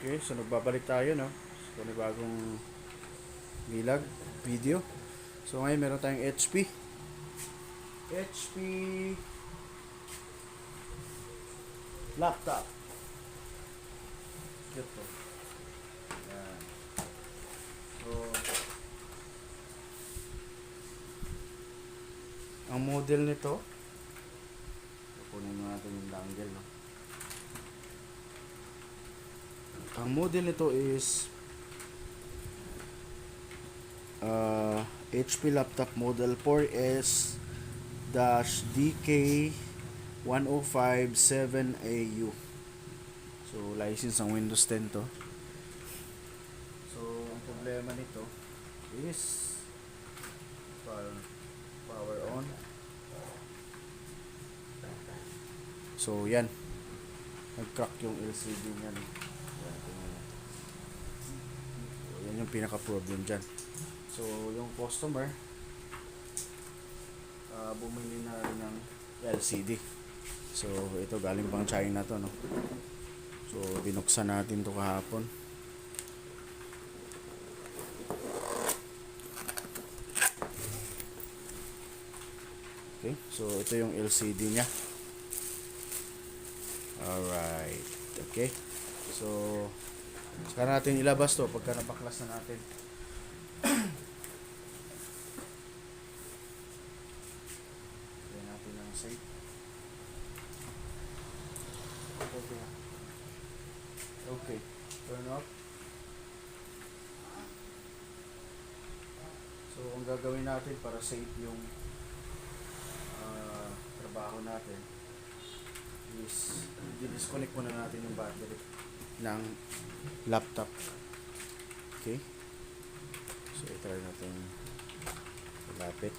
Okay, so nagbabalik tayo, no? So, bagong vlog, video. So, ngayon meron tayong HP laptop. Ito. Yan. So, ang model nito, kukunin natin yung dangle, no? Ang model nito is HP laptop model 14s-ds105AU. So license ang Windows 10 to. So ang problema nito is power on. So yan, nag-crack yung LCD niyan. Yan yung pinaka-problem dyan. So, yung customer bumili na rin ng LCD. So, ito galing pang China to, no? So, binuksan natin to kahapon. Okay, so ito yung LCD nya. Alright. Okay. So, saka natin ilabas to pagka napaklas na natin. Lagyan natin ng safe. Okay. Turn off. So, ang gagawin natin para safe yung trabaho natin is i-disconnect muna natin yung battery ng laptop. Okay, so i-try natin ilapit.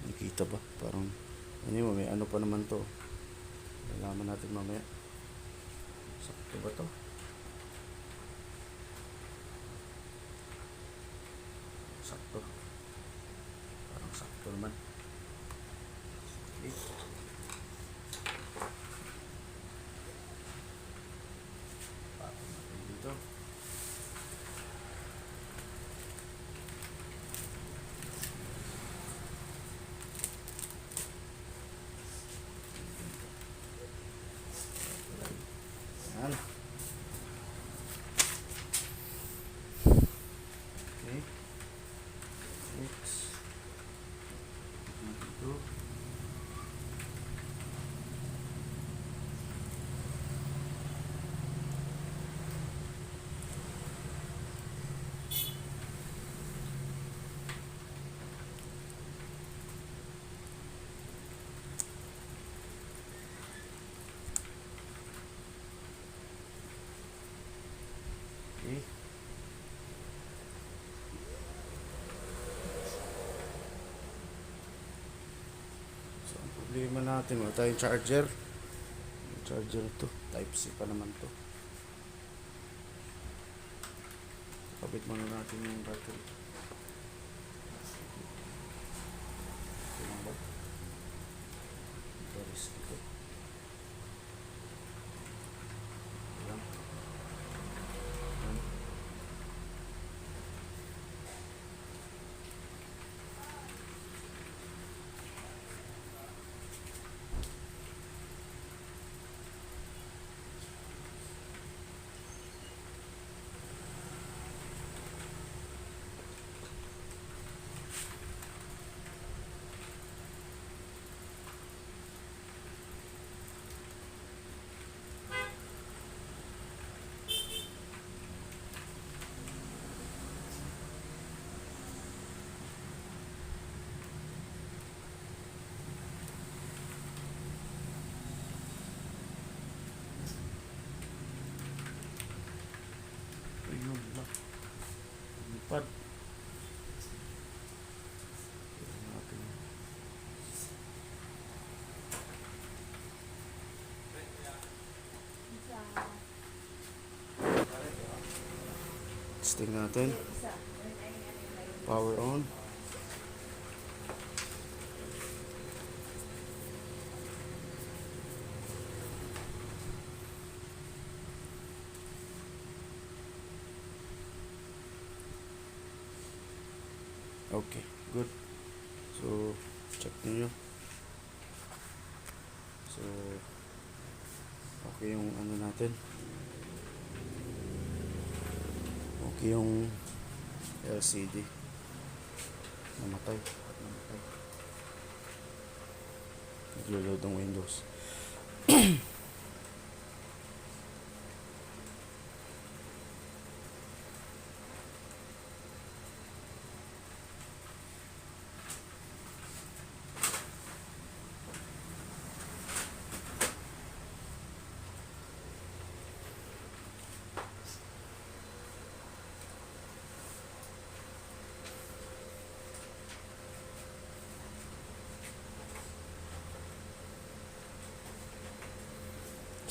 Nakita ba? Parang ano yun, may ano pa naman to. Nalaman natin mamaya. Sakto ba to? Sakto. Parang sakto naman. Okay. Patong natin dito. Yan. Okay. Next. Dito. Okay. So, ang problema natin, wala tayong charger. Yung charger to, type C pa naman to. Kabit muna natin yung battery. Ito lang ba? Ito, risk ito. Ayan. Ayan. Ayun ba? Lipad. Tignan natin. Testing natin. Power on. Okay, good. So, check niyo. So, okay yung ano natin. Okay yung LCD. Namatay. Naglo-load ang Windows.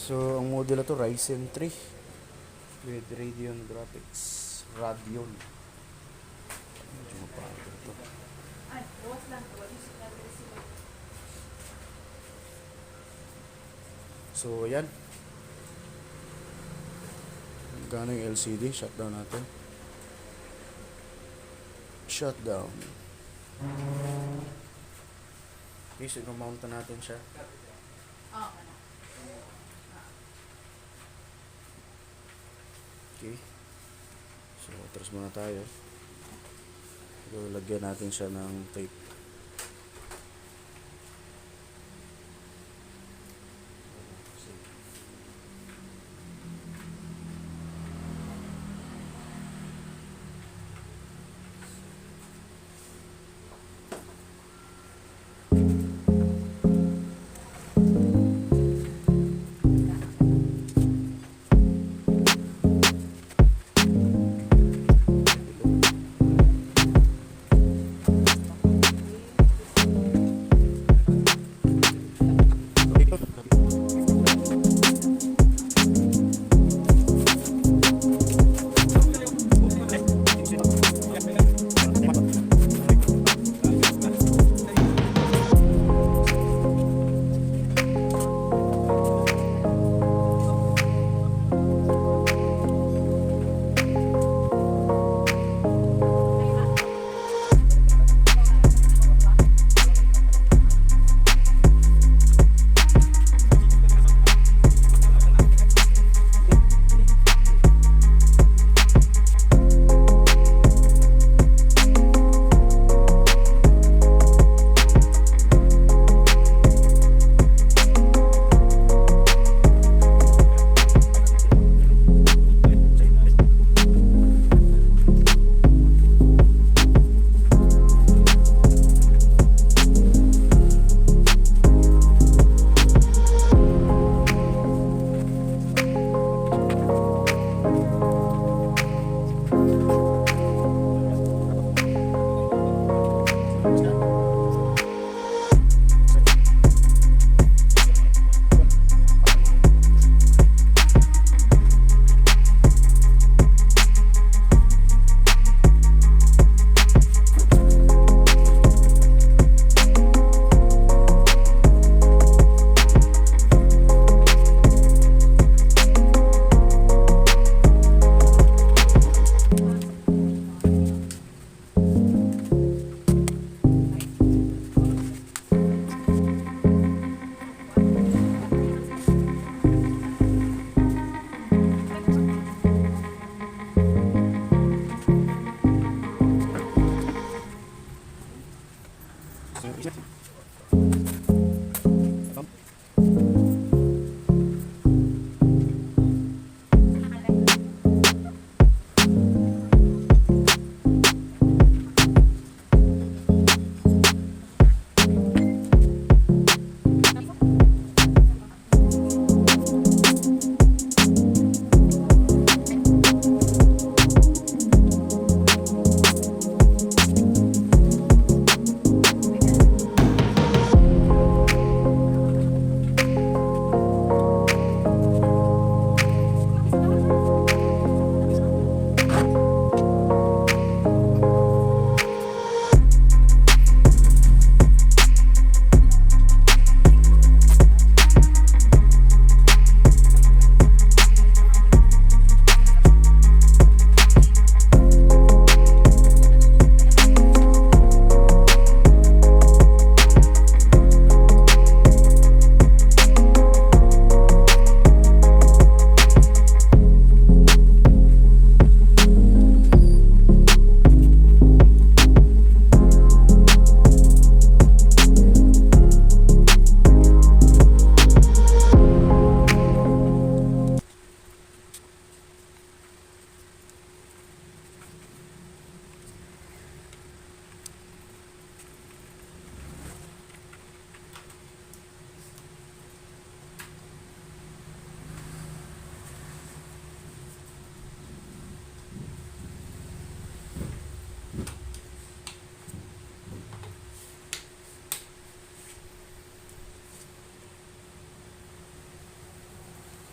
So, ang model na to Ryzen 3 with Radeon graphics. Radeon. Medyo mapagal to. So, ayan. Gano yung LCD. Shutdown natin. Shutdown. Okay, so mount na natin siya. Okay. So, atras muna tayo. So, lagyan natin siya ng tape.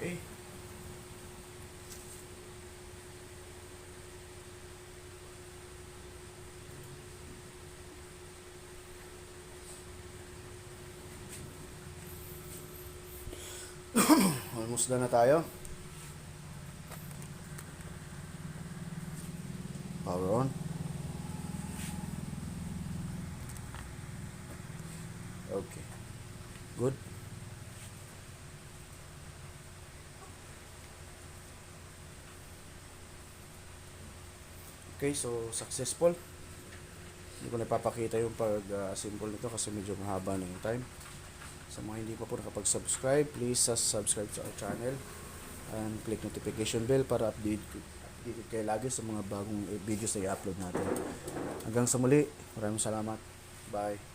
Okay. Almost done na tayo. Power on. Okay. Good. Okay, so successful. Hindi ko napapakita yung pag-symbol nito kasi medyo mahaba na yung time. Sa mga hindi pa po nakapag-subscribe, please subscribe sa our channel and click notification bell para updated kayo lagi sa mga bagong videos na i-upload natin. Hanggang sa muli, maraming salamat. Bye.